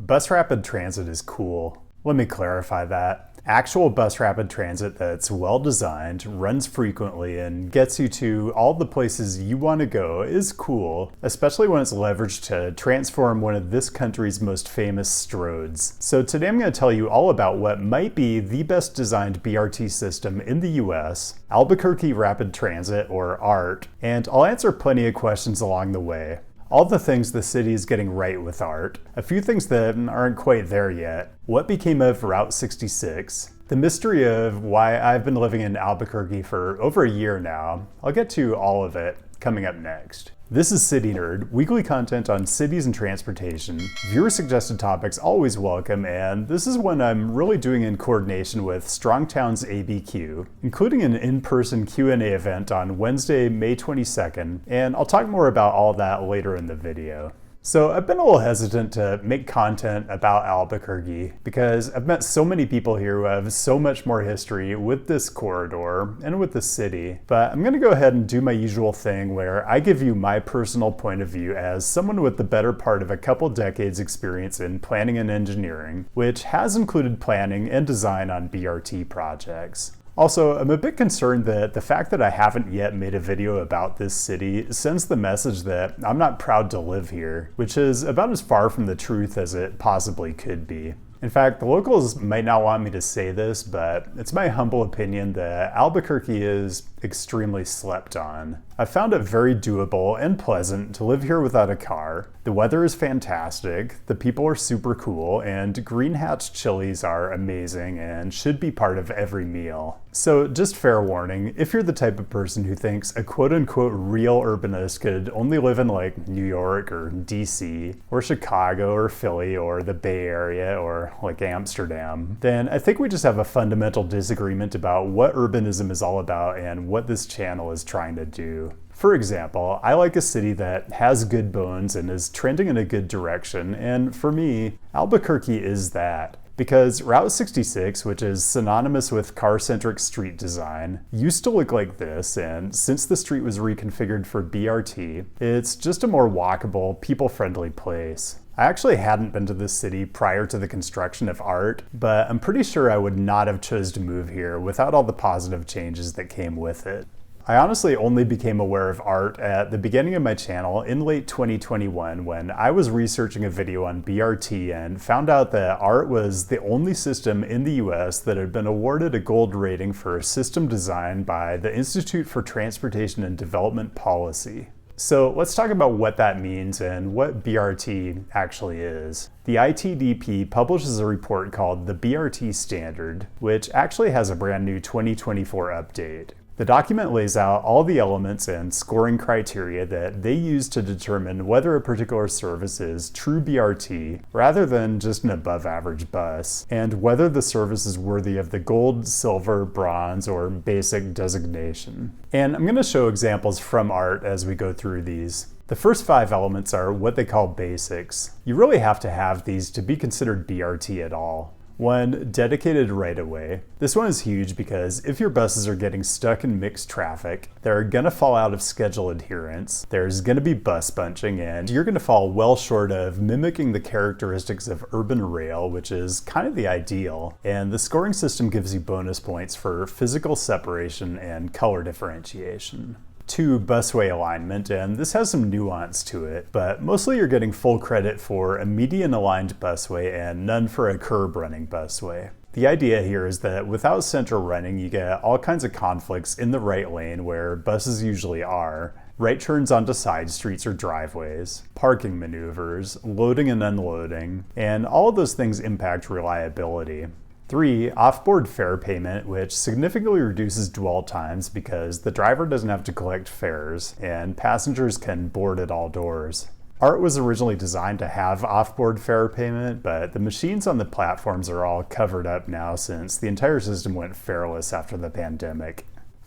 Bus rapid transit is cool. Let me clarify that. Actual bus rapid transit that's well designed, runs frequently, and gets you to all the places you want to go is cool, especially when it's leveraged to transform one of this country's most famous Stroads. So today I'm going to tell you all about what might be the best designed BRT system in the US, Albuquerque Rapid Transit, or ART, and I'll answer plenty of questions along the way. All the things the city is getting right with ART, a few things that aren't quite there yet, what became of Route 66, the mystery of why I've been living in Albuquerque for over a year now. I'll get to all of it coming up next. This is CityNerd, weekly content on cities and transportation. Viewer-suggested topics always welcome, and this is one I'm really doing in coordination with Strongtown's ABQ, including an in-person Q&A event on Wednesday, May 22nd, and I'll talk more about all that later in the video. So I've been a little hesitant to make content about Albuquerque because I've met so many people here who have so much more history with this corridor and with the city. But I'm gonna go ahead and do my usual thing where I give you my personal point of view as someone with the better part of a couple decades experience in planning and engineering, which has included planning and design on BRT projects. Also, I'm a bit concerned that the fact that I haven't yet made a video about this city sends the message that I'm not proud to live here, which is about as far from the truth as it possibly could be. In fact, the locals might not want me to say this, but it's my humble opinion that Albuquerque is extremely slept on. I found it very doable and pleasant to live here without a car. The weather is fantastic, the people are super cool, and Green Hatch chilies are amazing and should be part of every meal. So just fair warning, if you're the type of person who thinks a quote-unquote real urbanist could only live in like New York or DC or Chicago or Philly or the Bay Area or like Amsterdam, then I think we just have a fundamental disagreement about what urbanism is all about and what this channel is trying to do. For example, I like a city that has good bones and is trending in a good direction, and for me, Albuquerque is that. Because Route 66, which is synonymous with car-centric street design, used to look like this, and since the street was reconfigured for BRT, it's just a more walkable, people-friendly place. I actually hadn't been to this city prior to the construction of ART, but I'm pretty sure I would not have chose to move here without all the positive changes that came with it. I honestly only became aware of ART at the beginning of my channel in late 2021 when I was researching a video on BRT and found out that ART was the only system in the US that had been awarded a gold rating for system design by the Institute for Transportation and Development Policy. So let's talk about what that means and what BRT actually is. The ITDP publishes a report called the BRT Standard, which actually has a brand new 2024 update. The document lays out all the elements and scoring criteria that they use to determine whether a particular service is true BRT rather than just an above-average bus, and whether the service is worthy of the gold, silver, bronze, or basic designation. And I'm going to show examples from ART as we go through these. The first 5 elements are what they call basics. You really have to have these to be considered BRT at all. 1. Dedicated right-of-way. This one is huge because if your buses are getting stuck in mixed traffic, they're gonna fall out of schedule adherence, there's gonna be bus bunching, and you're gonna fall well short of mimicking the characteristics of urban rail, which is kind of the ideal. And the scoring system gives you bonus points for physical separation and color differentiation. 2. Busway alignment, and this has some nuance to it, but mostly you're getting full credit for a median aligned busway and none for a curb running busway. The idea here is that without center running, you get all kinds of conflicts in the right lane where buses usually are, right turns onto side streets or driveways, parking maneuvers, loading and unloading, and all of those things impact reliability. 3. Off-board fare payment, which significantly reduces dwell times because the driver doesn't have to collect fares, and passengers can board at all doors. ART was originally designed to have off-board fare payment, but the machines on the platforms are all covered up now since the entire system went fareless after the pandemic.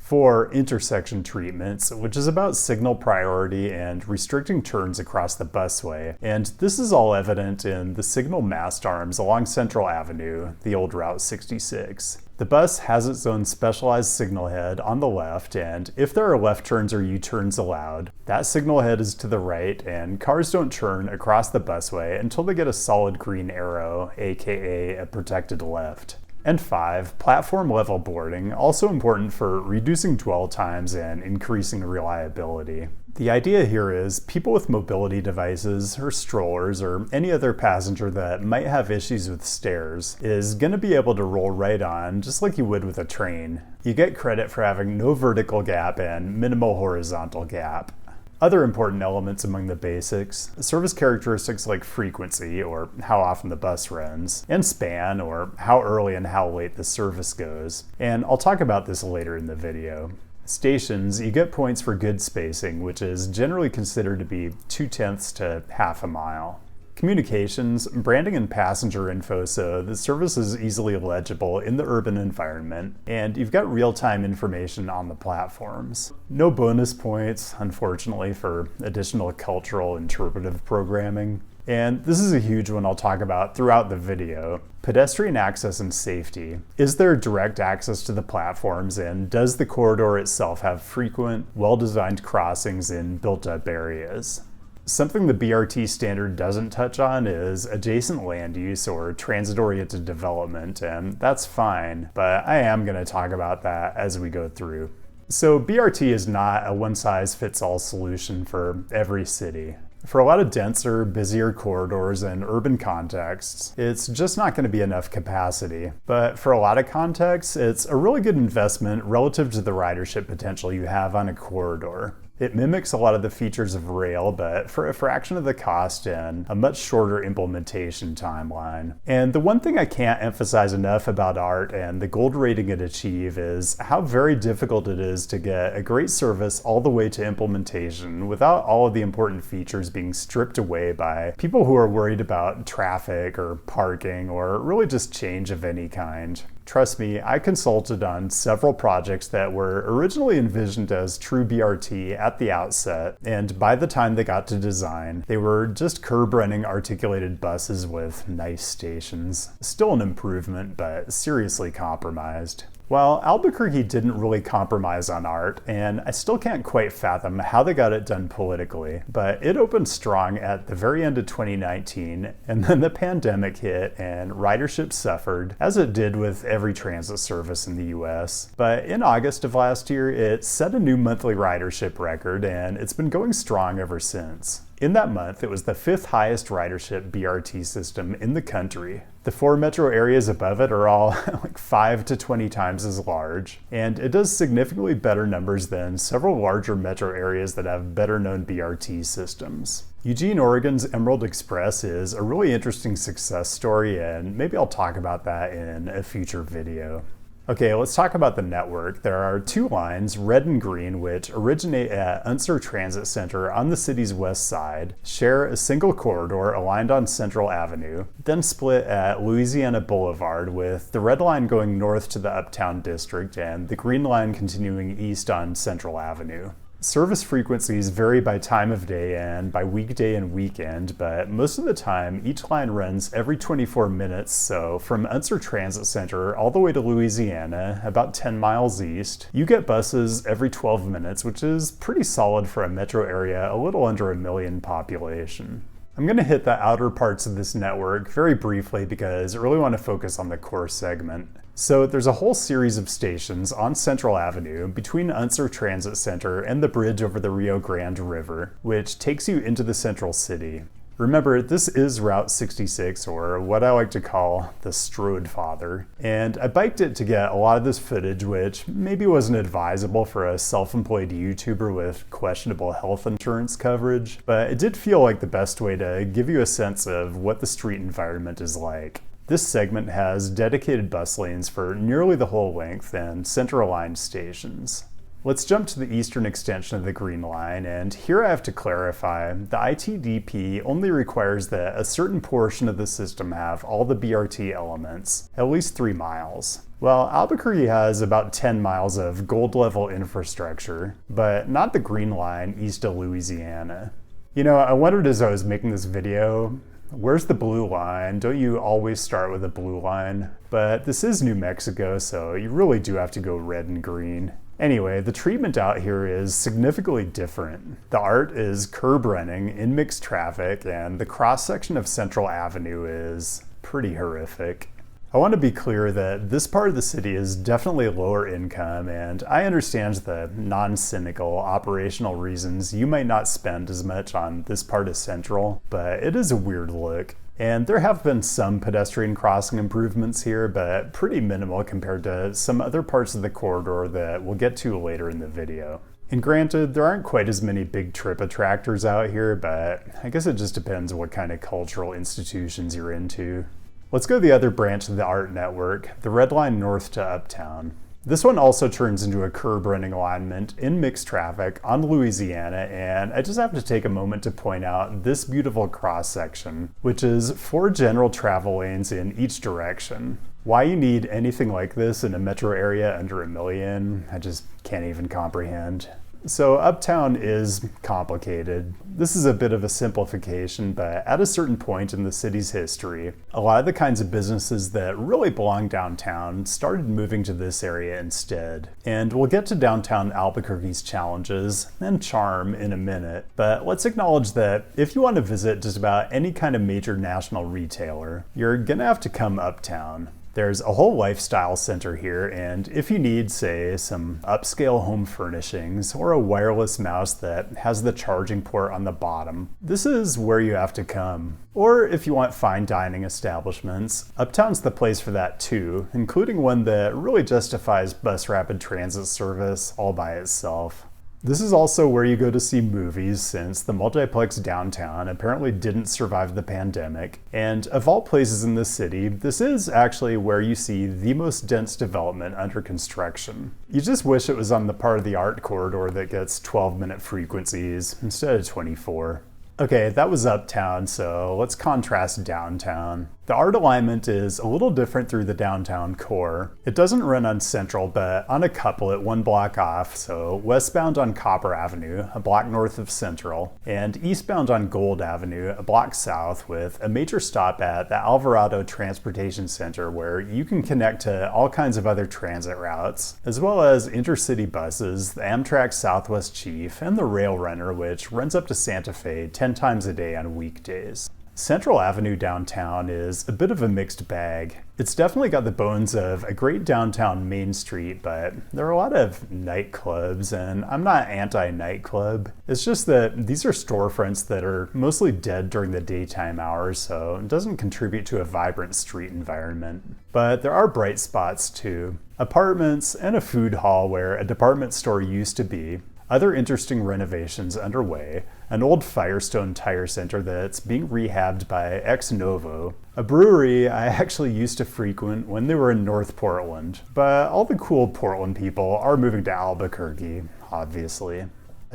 4. Intersection treatments, which is about signal priority and restricting turns across the busway. And this is all evident in the signal mast arms along Central Avenue, the old Route 66. The bus has its own specialized signal head on the left, and if there are left turns or U-turns allowed, that signal head is to the right, and cars don't turn across the busway until they get a solid green arrow, aka a protected left. And 5. Platform level boarding, also important for reducing dwell times and increasing reliability. The idea here is people with mobility devices or strollers or any other passenger that might have issues with stairs is going to be able to roll right on just like you would with a train. You get credit for having no vertical gap and minimal horizontal gap. Other important elements among the basics: service characteristics like frequency, or how often the bus runs, and span, or how early and how late the service goes. And I'll talk about this later in the video. Stations, you get points for good spacing, which is generally considered to be 0.2 to half a mile. Communications, branding and passenger info so the service is easily legible in the urban environment, and you've got real-time information on the platforms. No bonus points, unfortunately, for additional cultural interpretive programming. And this is a huge one I'll talk about throughout the video. Pedestrian access and safety. Is there direct access to the platforms, and does the corridor itself have frequent, well-designed crossings in built-up areas? Something the BRT standard doesn't touch on is adjacent land use or transit-oriented development, and that's fine, but I am going to talk about that as we go through. So BRT is not a one-size-fits-all solution for every city. For a lot of denser, busier corridors and urban contexts, it's just not going to be enough capacity. But for a lot of contexts, it's a really good investment relative to the ridership potential you have on a corridor. It mimics a lot of the features of rail, but for a fraction of the cost and a much shorter implementation timeline. And the one thing I can't emphasize enough about ART and the gold rating it achieves is how very difficult it is to get a great service all the way to implementation without all of the important features being stripped away by people who are worried about traffic or parking or really just change of any kind. Trust me, I consulted on several projects that were originally envisioned as true BRT at the outset, and by the time they got to design, they were just curb-running articulated buses with nice stations. Still an improvement, but seriously compromised. Well, Albuquerque didn't really compromise on ART, and I still can't quite fathom how they got it done politically, but it opened strong at the very end of 2019, and then the pandemic hit and ridership suffered, as it did with every transit service in the US. But in August of last year, it set a new monthly ridership record, and it's been going strong ever since. In that month, it was the 5th highest ridership BRT system in the country. The 4 metro areas above it are all like 5 to 20 times as large, and it does significantly better numbers than several larger metro areas that have better known BRT systems. Eugene, Oregon's Emerald Express is a really interesting success story, and maybe I'll talk about that in a future video. Okay, let's talk about the network. There are 2 lines, red and green, which originate at Unser Transit Center on the city's west side, share a single corridor aligned on Central Avenue, then split at Louisiana Boulevard, with the red line going north to the Uptown district and the green line continuing east on Central Avenue. Service frequencies vary by time of day and by weekday and weekend, but most of the time each line runs every 24 minutes, so from Unser Transit Center all the way to Louisiana, about 10 miles east, you get buses every 12 minutes, which is pretty solid for a metro area a little under 1 million population. I'm going to hit the outer parts of this network very briefly because I really want to focus on the core segment. So there's a whole series of stations on Central Avenue between Unser Transit Center and the bridge over the Rio Grande River, which takes you into the central city. Remember, this is Route 66, or what I like to call the Stroad father, and I biked it to get a lot of this footage, which maybe wasn't advisable for a self-employed YouTuber with questionable health insurance coverage, but it did feel like the best way to give you a sense of what the street environment is like. This segment has dedicated bus lanes for nearly the whole length and center-aligned stations. Let's jump to the eastern extension of the Green Line, and here I have to clarify, the ITDP only requires that a certain portion of the system have all the BRT elements, at least 3 miles. Well, Albuquerque has about 10 miles of gold-level infrastructure, but not the Green Line east of Louisiana. You know, I wondered as I was making this video, where's the blue line? Don't you always start with a blue line? But this is New Mexico, so you really do have to go red and green. Anyway, the treatment out here is significantly different. The Art is curb running in mixed traffic, and the cross-section of Central Avenue is pretty horrific. I want to be clear that this part of the city is definitely lower income, and I understand the non-cynical operational reasons you might not spend as much on this part of Central, but it is a weird look. And there have been some pedestrian crossing improvements here, but pretty minimal compared to some other parts of the corridor that we'll get to later in the video. And granted, there aren't quite as many big trip attractors out here, but I guess it just depends what kind of cultural institutions you're into. Let's go to the other branch of the Art network, the Red Line north to Uptown. This one also turns into a curb running alignment in mixed traffic on Louisiana, and I just have to take a moment to point out this beautiful cross section, which is 4 general travel lanes in each direction. Why you need anything like this in a metro area under $1 million, I just can't even comprehend. So Uptown is complicated. This is a bit of a simplification, but at a certain point in the city's history, a lot of the kinds of businesses that really belong downtown started moving to this area instead. And we'll get to downtown Albuquerque's challenges and charm in a minute, but let's acknowledge that if you want to visit just about any kind of major national retailer, you're gonna have to come uptown. There's a whole lifestyle center here, and if you need, say, some upscale home furnishings or a wireless mouse that has the charging port on the bottom, this is where you have to come. Or if you want fine dining establishments, Uptown's the place for that too, including one that really justifies bus rapid transit service all by itself. This is also where you go to see movies, since the multiplex downtown apparently didn't survive the pandemic. And of all places in the city, this is actually where you see the most dense development under construction. You just wish it was on the part of the Art corridor that gets 12-minute frequencies instead of 24. Okay, that was Uptown, so let's contrast downtown. The Art alignment is a little different through the downtown core. It doesn't run on Central, but on a couplet 1 block off, so westbound on Copper Avenue, a block north of Central, and eastbound on Gold Avenue, a block south, with a major stop at the Alvarado Transportation Center where you can connect to all kinds of other transit routes, as well as intercity buses, the Amtrak Southwest Chief, and the Rail Runner, which runs up to Santa Fe 10 times a day on weekdays. Central Avenue downtown is a bit of a mixed bag. It's definitely got the bones of a great downtown Main Street, but there are a lot of nightclubs, and I'm not anti-nightclub. It's just that these are storefronts that are mostly dead during the daytime hours, so it doesn't contribute to a vibrant street environment. But there are bright spots too. Apartments and a food hall where a department store used to be, other interesting renovations underway, an old Firestone tire center that's being rehabbed by Ex Novo, a brewery I actually used to frequent when they were in North Portland, but all the cool Portland people are moving to Albuquerque, obviously.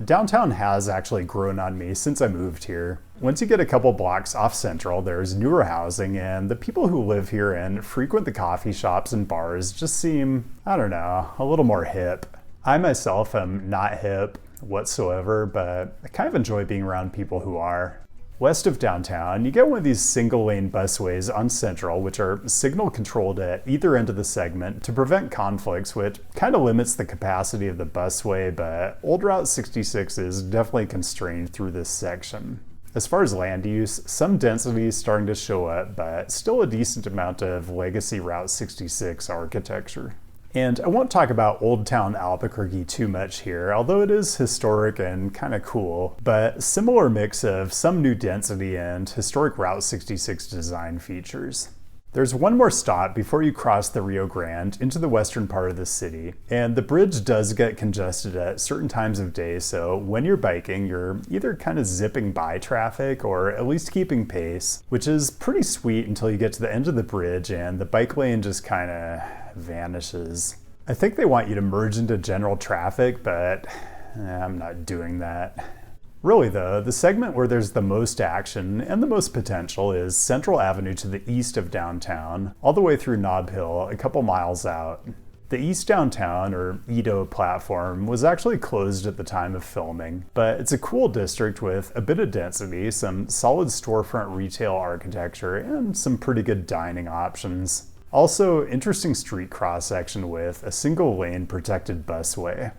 Downtown has actually grown on me since I moved here. Once you get a couple blocks off Central, there's newer housing, and the people who live here and frequent the coffee shops and bars just seem, I don't know, a little more hip. I myself am not hip whatsoever, but I kind of enjoy being around people who are. West of downtown, you get one of these single-lane busways on Central, which are signal-controlled at either end of the segment to prevent conflicts, which kind of limits the capacity of the busway, but Old Route 66 is definitely constrained through this section. As far as land use, some density is starting to show up, but still a decent amount of legacy Route 66 architecture. And I won't talk about Old Town Albuquerque too much here, although it is historic and kind of cool, but similar mix of some new density and historic Route 66 design features. There's one more stop before you cross the Rio Grande into the western part of the city, and the bridge does get congested at certain times of day, so when you're biking, you're either kind of zipping by traffic or at least keeping pace, which is pretty sweet until you get to the end of the bridge and the bike lane just kind of vanishes. I think they want you to merge into general traffic, but I'm not doing that. Really though, the segment where there's the most action and the most potential is Central Avenue to the east of downtown, all the way through Nob Hill, a couple miles out. The East Downtown, or EDO platform, was actually closed at the time of filming, but it's a cool district with a bit of density, some solid storefront retail architecture, and some pretty good dining options. Also, interesting street cross-section with a single lane protected busway.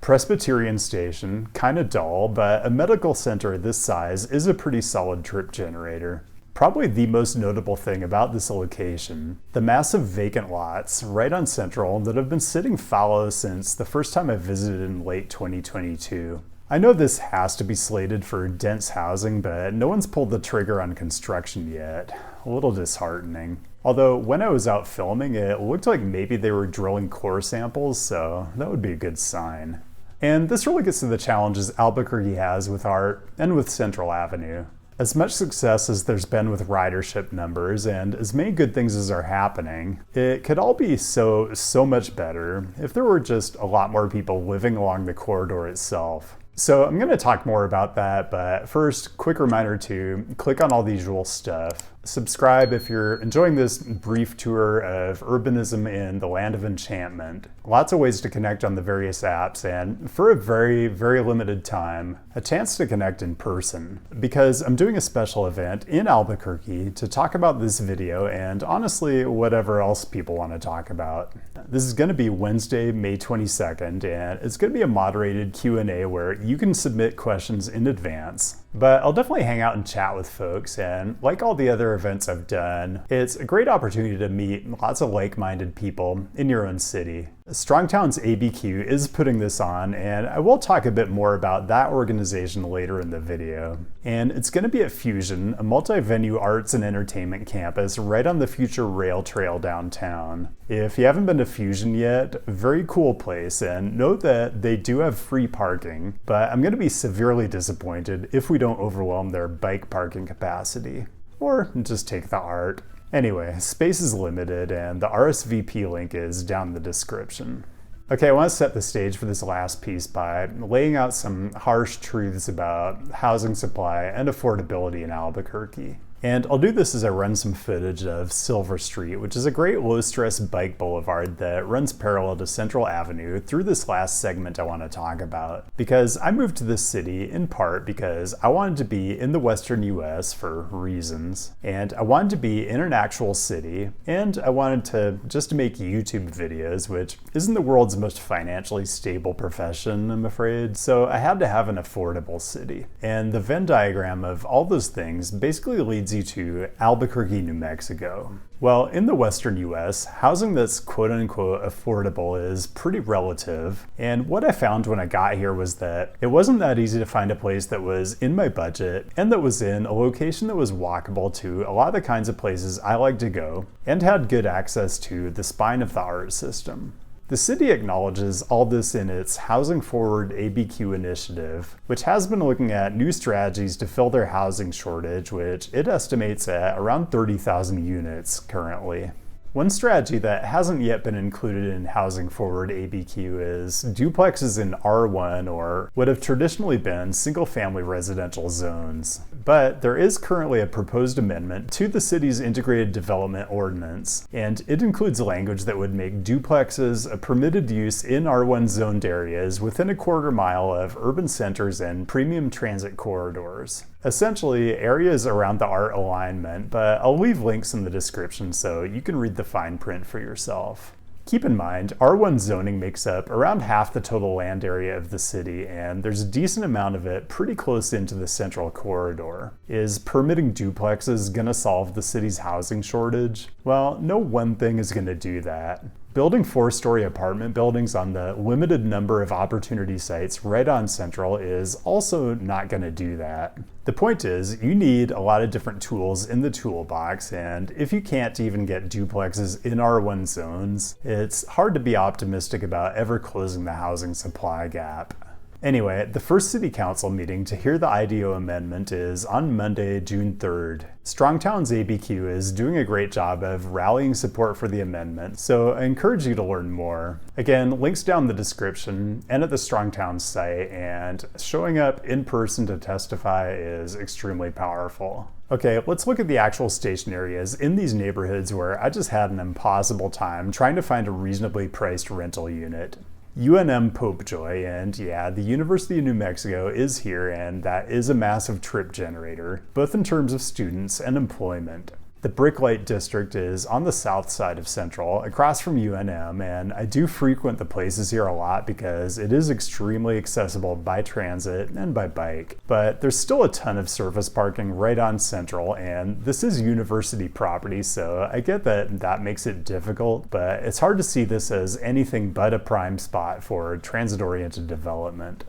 Presbyterian Station, kinda dull, but a medical center this size is a pretty solid trip generator. Probably the most notable thing about this location, the massive vacant lots right on Central that have been sitting fallow since the first time I visited in late 2022. I know this has to be slated for dense housing, but no one's pulled the trigger on construction yet. A little disheartening. Although when I was out filming, it looked like maybe they were drilling core samples, so that would be a good sign. And this really gets to the challenges Albuquerque has with art and with Central Avenue. As much success as there's been with ridership numbers and as many good things as are happening, it could all be so much better if there were just a lot more people living along the corridor itself. So I'm going to talk more about that, but first, quick reminder to click on all the usual stuff. Subscribe if you're enjoying this brief tour of urbanism in the land of enchantment. Lots of ways to connect on the various apps, and for a very limited time, a chance to connect in person. Because I'm doing a special event in Albuquerque to talk about this video and honestly, whatever else people want to talk about. This is going to be Wednesday, May 22nd, and it's going to be a moderated Q&A where you can submit questions in advance. But I'll definitely hang out and chat with folks, and like all the other events I've done, it's a great opportunity to meet lots of like-minded people in your own city. Strongtown's ABQ is putting this on, and I will talk a bit more about that organization later in the video. And it's going to be at Fusion, a multi-venue arts and entertainment campus right on the future rail trail downtown. If you haven't been to Fusion yet, very cool place, and note that they do have free parking, but I'm going to be severely disappointed if we don't overwhelm their bike parking capacity. Or just take the art. Anyway, space is limited and the RSVP link is down in the description. Okay, I want to set the stage for this last piece by laying out some harsh truths about housing supply and affordability in Albuquerque. And I'll do this as I run some footage of Silver Street, which is a great low-stress bike boulevard that runs parallel to Central Avenue through this last segment I want to talk about. Because I moved to this city in part because I wanted to be in the western US for reasons, and I wanted to be in an actual city, and I wanted to just make YouTube videos, which isn't the world's most financially stable profession, I'm afraid, so I had to have an affordable city. And the Venn diagram of all those things basically leads you to Albuquerque, New Mexico. Well, in the western US, housing that's quote-unquote affordable is pretty relative, and what I found when I got here was that it wasn't that easy to find a place that was in my budget and that was in a location that was walkable to a lot of the kinds of places I like to go and had good access to the spine of the art system. The city acknowledges all this in its Housing Forward ABQ initiative, which has been looking at new strategies to fill their housing shortage, which it estimates at around 30,000 units currently. One strategy that hasn't yet been included in Housing Forward ABQ is duplexes in R1, or what have traditionally been single-family residential zones. But there is currently a proposed amendment to the city's integrated development ordinance, and it includes language that would make duplexes a permitted use in R1 zoned areas within a quarter mile of urban centers and premium transit corridors. Essentially, areas around the art alignment, but I'll leave links in the description so you can read the fine print for yourself. Keep in mind, R1 zoning makes up around half the total land area of the city, and there's a decent amount of it pretty close into the central corridor. Is permitting duplexes gonna solve the city's housing shortage? Well, no one thing is gonna do that. Building 4-story apartment buildings on the limited number of opportunity sites right on Central is also not going to do that. The point is, you need a lot of different tools in the toolbox, and if you can't even get duplexes in R1 zones, it's hard to be optimistic about ever closing the housing supply gap. Anyway, the first city council meeting to hear the IDO amendment is on Monday, June 3rd. Strongtown's ABQ is doing a great job of rallying support for the amendment, so I encourage you to learn more. Again, links down in the description and at the Strongtown site, and showing up in person to testify is extremely powerful. Okay, let's look at the actual station areas in these neighborhoods where I just had an impossible time trying to find a reasonably priced rental unit. UNM Popejoy, and yeah, the University of New Mexico is here, and that is a massive trip generator, both in terms of students and employment. The Bricklight District is on the south side of Central, across from UNM, and I do frequent the places here a lot because it is extremely accessible by transit and by bike. But there's still a ton of surface parking right on Central, and this is university property, so I get that that makes it difficult, but it's hard to see this as anything but a prime spot for transit-oriented development.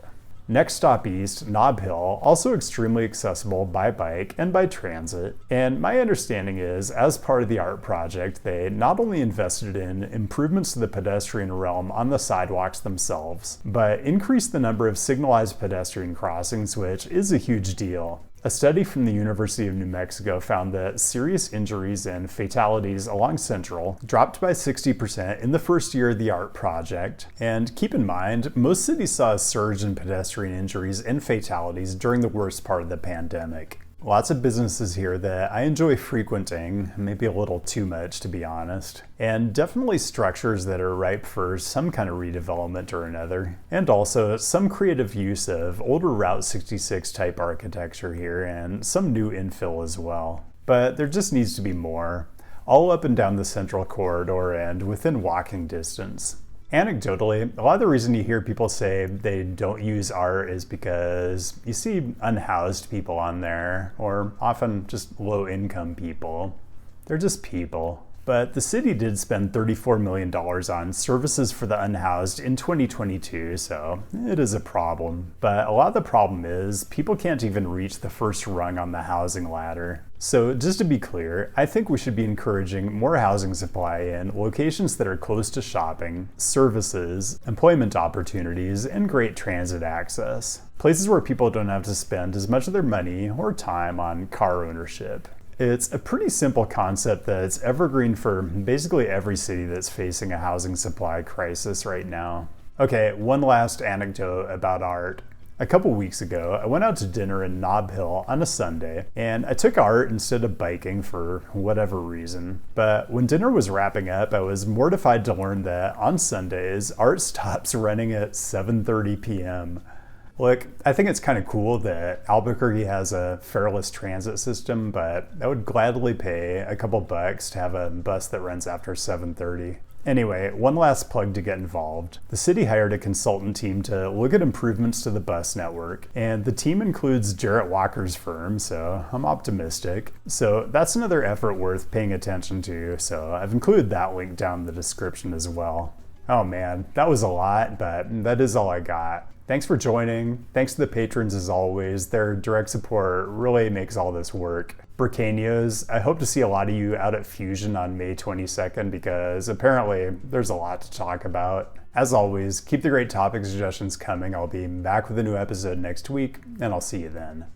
Next stop east, Nob Hill, also extremely accessible by bike and by transit. And my understanding is, as part of the Art project, they not only invested in improvements to the pedestrian realm on the sidewalks themselves, but increased the number of signalized pedestrian crossings, which is a huge deal. A study from the University of New Mexico found that serious injuries and fatalities along Central dropped by 60% in the first year of the Art project. And keep in mind, most cities saw a surge in pedestrian injuries and fatalities during the worst part of the pandemic. Lots of businesses here that I enjoy frequenting, maybe a little too much to be honest, and definitely structures that are ripe for some kind of redevelopment or another, and also some creative use of older Route 66 type architecture here and some new infill as well. But there just needs to be more, all up and down the Central Corridor and within walking distance. Anecdotally, a lot of the reason you hear people say they don't use Art is because you see unhoused people on there, or often just low-income people. They're just people. But the city did spend $34 million on services for the unhoused in 2022, so it is a problem. But a lot of the problem is people can't even reach the first rung on the housing ladder. So just to be clear, I think we should be encouraging more housing supply in locations that are close to shopping, services, employment opportunities, and great transit access. Places where people don't have to spend as much of their money or time on car ownership. It's a pretty simple concept that's evergreen for basically every city that's facing a housing supply crisis right now. Okay, one last anecdote about Art. A couple weeks ago, I went out to dinner in Nob Hill on a Sunday, and I took Art instead of biking for whatever reason. But when dinner was wrapping up, I was mortified to learn that on Sundays, Art stops running at 7:30 p.m. Look, I think it's kind of cool that Albuquerque has a fareless transit system, but I would gladly pay a couple bucks to have a bus that runs after 7:30. Anyway, one last plug to get involved. The city hired a consultant team to look at improvements to the bus network, and the team includes Jarrett Walker's firm, so I'm optimistic. So that's another effort worth paying attention to, so I've included that link down in the description as well. Oh man, that was a lot, but that is all I got. Thanks for joining. Thanks to the patrons as always. Their direct support really makes all this work. Burqueños, I hope to see a lot of you out at Fusion on May 22nd because apparently there's a lot to talk about. As always, keep the great topic suggestions coming. I'll be back with a new episode next week, and I'll see you then.